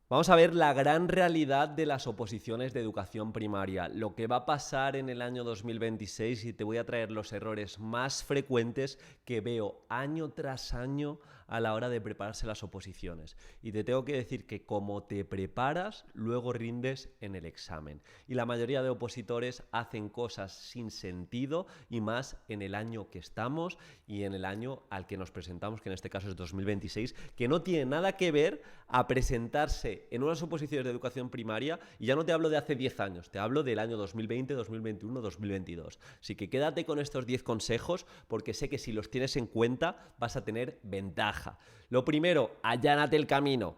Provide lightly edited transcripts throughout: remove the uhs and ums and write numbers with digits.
Vamos a ver la gran realidad de las oposiciones de educación primaria, lo que va a pasar en el año 2026 y te voy a traer los errores más frecuentes que veo año tras año a la hora de prepararse las oposiciones. Y te tengo que decir que como te preparas, luego rindes en el examen. Y la mayoría de opositores hacen cosas sin sentido y más en el año que estamos y en el año al que nos presentamos, que en este caso es 2026, que no tiene nada que ver a presentarse en unas oposiciones de educación primaria, y ya no te hablo de hace 10 años, te hablo del año 2020, 2021, 2022. Así que quédate con estos 10 consejos porque sé que si los tienes en cuenta vas a tener ventaja. Lo primero, allánate el camino.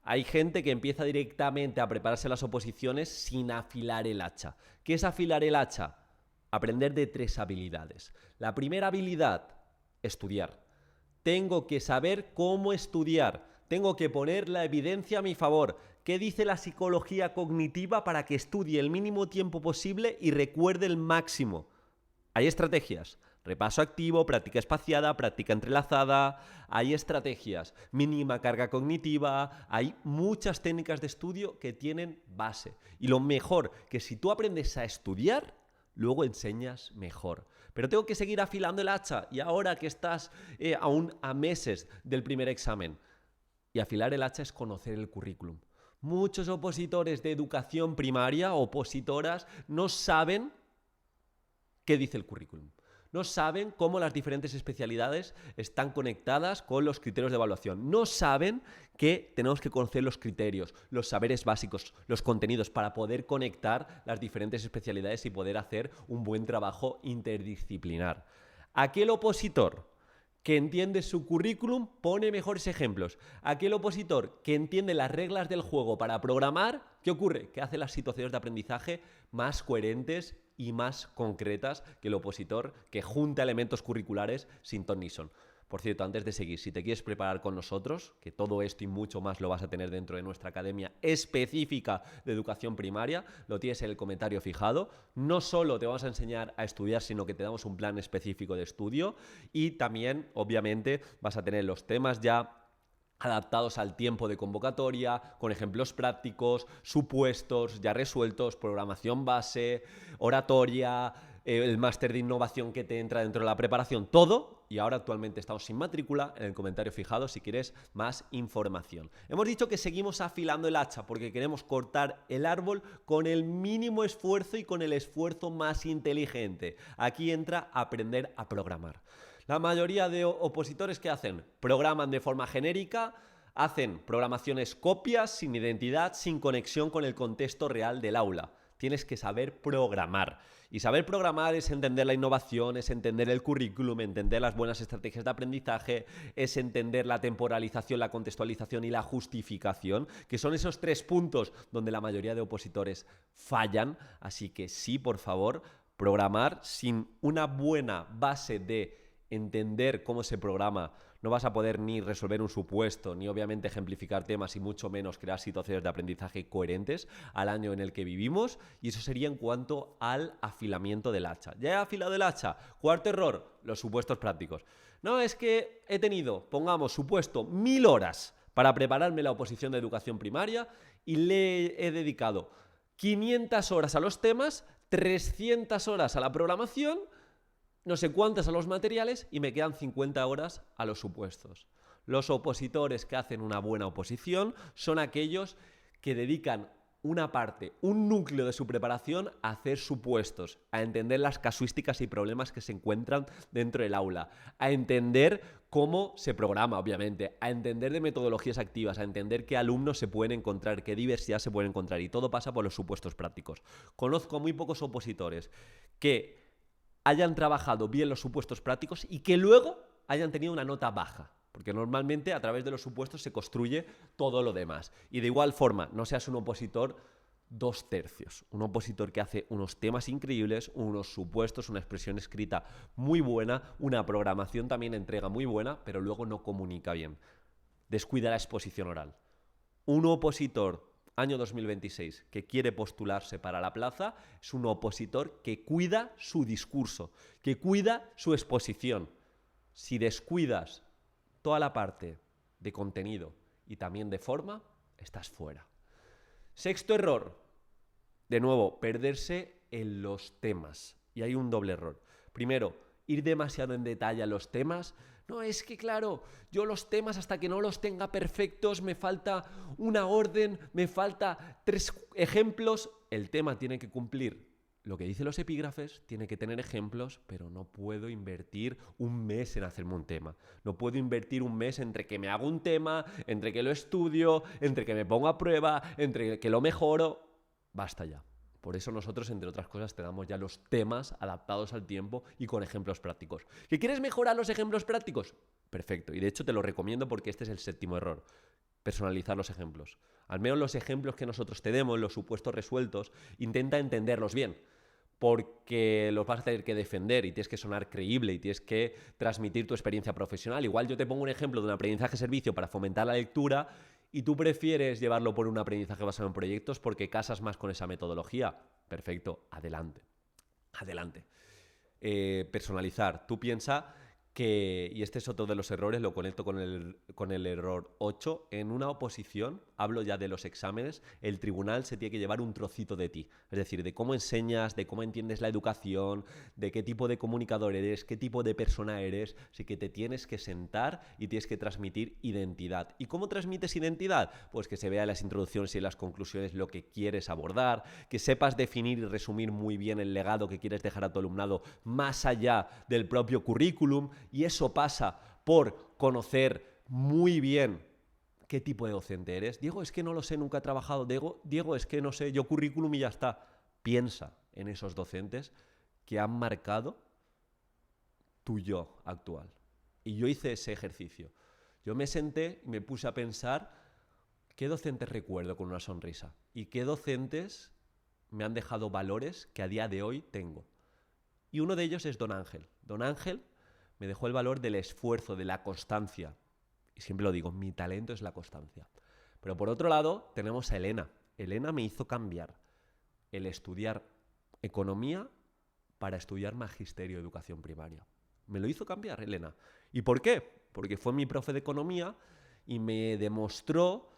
Hay gente que empieza directamente a prepararse las oposiciones sin afilar el hacha. ¿Qué es afilar el hacha? Aprender de 3 habilidades. La primera habilidad, estudiar. Tengo que saber cómo estudiar. Tengo que poner la evidencia a mi favor. ¿Qué dice la psicología cognitiva para que estudie el mínimo tiempo posible y recuerde el máximo? Hay estrategias. Repaso activo, práctica espaciada, práctica entrelazada. Hay estrategias. Mínima carga cognitiva. Hay muchas técnicas de estudio que tienen base. Y lo mejor, que si tú aprendes a estudiar, luego enseñas mejor. Pero tengo que seguir afilando el hacha. Y ahora que estás aún a meses del primer examen, y afilar el hacha es conocer el currículum. Muchos opositores de educación primaria, opositoras, no saben qué dice el currículum. No saben cómo las diferentes especialidades están conectadas con los criterios de evaluación. No saben que tenemos que conocer los criterios, los saberes básicos, los contenidos para poder conectar las diferentes especialidades y poder hacer un buen trabajo interdisciplinar. Aquel opositor que entiende su currículum pone mejores ejemplos. Aquel opositor que entiende las reglas del juego para programar, ¿qué ocurre? Que hace las situaciones de aprendizaje más coherentes y más concretas que el opositor que junta elementos curriculares sin ton ni son. Por cierto, antes de seguir, si te quieres preparar con nosotros, que todo esto y mucho más lo vas a tener dentro de nuestra academia específica de educación primaria, lo tienes en el comentario fijado. No solo te vamos a enseñar a estudiar, sino que te damos un plan específico de estudio y también, obviamente, vas a tener los temas ya adaptados al tiempo de convocatoria, con ejemplos prácticos, supuestos ya resueltos, programación base, oratoria, el máster de innovación que te entra dentro de la preparación, todo. Y ahora actualmente estamos sin matrícula, en el comentario fijado si quieres más información. Hemos dicho que seguimos afilando el hacha porque queremos cortar el árbol con el mínimo esfuerzo y con el esfuerzo más inteligente. Aquí entra aprender a programar. La mayoría de opositores, ¿qué hacen? Programan de forma genérica, hacen programaciones copias, sin identidad, sin conexión con el contexto real del aula. Tienes que saber programar. Y saber programar es entender la innovación, es entender el currículum, entender las buenas estrategias de aprendizaje, es entender la temporalización, la contextualización y la justificación, que son esos 3 puntos donde la mayoría de opositores fallan. Así que sí, por favor, programar sin una buena base de entender cómo se programa, no vas a poder ni resolver un supuesto, ni obviamente ejemplificar temas y mucho menos crear situaciones de aprendizaje coherentes al año en el que vivimos. Y eso sería en cuanto al afilamiento del hacha. Ya he afilado el hacha. Cuarto error, los supuestos prácticos. No, es que he tenido, pongamos, supuesto 1000 horas para prepararme la oposición de educación primaria y le he dedicado 500 horas a los temas, 300 horas a la programación, no sé cuántas a los materiales y me quedan 50 horas a los supuestos. Los opositores que hacen una buena oposición son aquellos que dedican una parte, un núcleo de su preparación a hacer supuestos, a entender las casuísticas y problemas que se encuentran dentro del aula, a entender cómo se programa, obviamente, a entender de metodologías activas, a entender qué alumnos se pueden encontrar, qué diversidad se puede encontrar, y todo pasa por los supuestos prácticos. Conozco a muy pocos opositores que hayan trabajado bien los supuestos prácticos y que luego hayan tenido una nota baja. Porque normalmente a través de los supuestos se construye todo lo demás. Y de igual forma, no seas un opositor 2/3. Un opositor que hace unos temas increíbles, unos supuestos, una expresión escrita muy buena, una programación también entrega muy buena, pero luego no comunica bien. Descuida la exposición oral. Un opositor año 2026 que quiere postularse para la plaza es un opositor que cuida su discurso, que cuida su exposición. Si descuidas toda la parte de contenido y también de forma, estás fuera. Sexto error, de nuevo, perderse en los temas. Y hay un doble error. Primero, ir demasiado en detalle a los temas. No, es que claro, yo los temas hasta que no los tenga perfectos, me falta una orden, me falta 3 ejemplos. El tema tiene que cumplir lo que dicen los epígrafes, tiene que tener ejemplos, pero no puedo invertir un mes en hacerme un tema. No puedo invertir un mes entre que me hago un tema, entre que lo estudio, entre que me pongo a prueba, entre que lo mejoro. Basta ya. Por eso nosotros, entre otras cosas, te damos ya los temas adaptados al tiempo y con ejemplos prácticos. ¿Que quieres mejorar los ejemplos prácticos? Perfecto. Y de hecho te lo recomiendo porque este es el séptimo error. Personalizar los ejemplos. Al menos los ejemplos que nosotros te demos, los supuestos resueltos, intenta entenderlos bien. Porque los vas a tener que defender y tienes que sonar creíble y tienes que transmitir tu experiencia profesional. Igual yo te pongo un ejemplo de un aprendizaje-servicio para fomentar la lectura y tú prefieres llevarlo por un aprendizaje basado en proyectos porque casas más con esa metodología. Perfecto, adelante. Adelante. Personalizar. Tú piensa que, y este es otro de los errores, lo conecto con el error 8, en una oposición, hablo ya de los exámenes, el tribunal se tiene que llevar un trocito de ti, es decir, de cómo enseñas, de cómo entiendes la educación, de qué tipo de comunicador eres, qué tipo de persona eres, así que te tienes que sentar y tienes que transmitir identidad. ¿Y cómo transmites identidad? Pues que se vea en las introducciones y en las conclusiones lo que quieres abordar, que sepas definir y resumir muy bien el legado que quieres dejar a tu alumnado más allá del propio currículum. Y eso pasa por conocer muy bien qué tipo de docente eres. Diego, es que no lo sé, nunca he trabajado. Diego, es que no sé, yo currículum y ya está. Piensa en esos docentes que han marcado tu yo actual. Y yo hice ese ejercicio. Yo me senté y me puse a pensar qué docentes recuerdo con una sonrisa y qué docentes me han dejado valores que a día de hoy tengo. Y uno de ellos es Don Ángel. Don Ángel me dejó el valor del esfuerzo, de la constancia. Y siempre lo digo, mi talento es la constancia. Pero por otro lado, tenemos a Elena. Elena me hizo cambiar el estudiar economía para estudiar magisterio de educación primaria. Me lo hizo cambiar, Elena. ¿Y por qué? Porque fue mi profe de economía y me demostró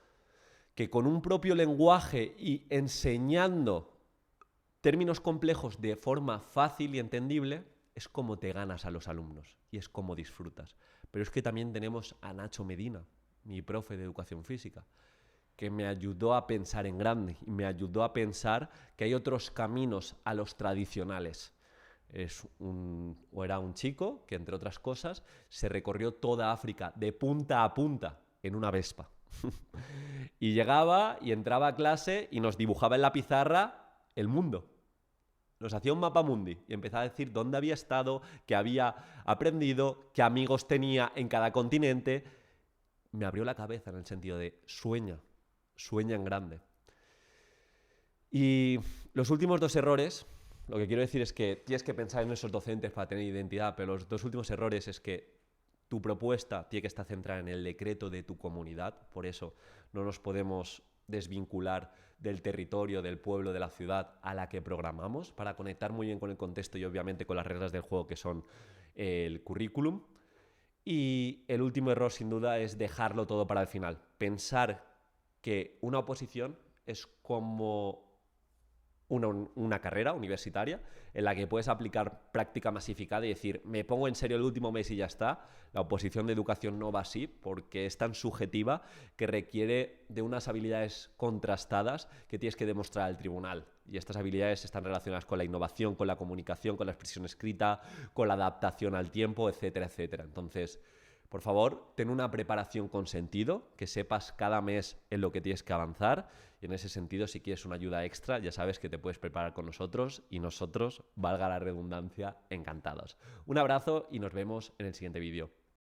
que con un propio lenguaje y enseñando términos complejos de forma fácil y entendible, es como te ganas a los alumnos y es como disfrutas. Pero es que también tenemos a Nacho Medina, mi profe de educación física, que me ayudó a pensar en grande y me ayudó a pensar que hay otros caminos a los tradicionales. Era un chico que, entre otras cosas, se recorrió toda África de punta a punta en una Vespa. Y llegaba y entraba a clase y nos dibujaba en la pizarra el mundo. Nos hacía un mapa mundi y empezaba a decir dónde había estado, qué había aprendido, qué amigos tenía en cada continente. Me abrió la cabeza en el sentido de sueña en grande. Y los últimos 2 errores, lo que quiero decir es que tienes que pensar en esos docentes para tener identidad, pero los 2 últimos errores es que tu propuesta tiene que estar centrada en el decreto de tu comunidad, por eso no nos podemos desvincular del territorio, del pueblo, de la ciudad a la que programamos para conectar muy bien con el contexto y obviamente con las reglas del juego que son el currículum. Y el último error sin duda es dejarlo todo para el final. Pensar que una oposición es como una carrera universitaria en la que puedes aplicar práctica masificada y decir, me pongo en serio el último mes y ya está. La oposición de educación no va así porque es tan subjetiva que requiere de unas habilidades contrastadas que tienes que demostrar al tribunal. Y estas habilidades están relacionadas con la innovación, con la comunicación, con la expresión escrita, con la adaptación al tiempo, etcétera, etcétera. Entonces, por favor, ten una preparación con sentido, que sepas cada mes en lo que tienes que avanzar. Y en ese sentido, si quieres una ayuda extra, ya sabes que te puedes preparar con nosotros y nosotros, valga la redundancia, encantados. Un abrazo y nos vemos en el siguiente vídeo.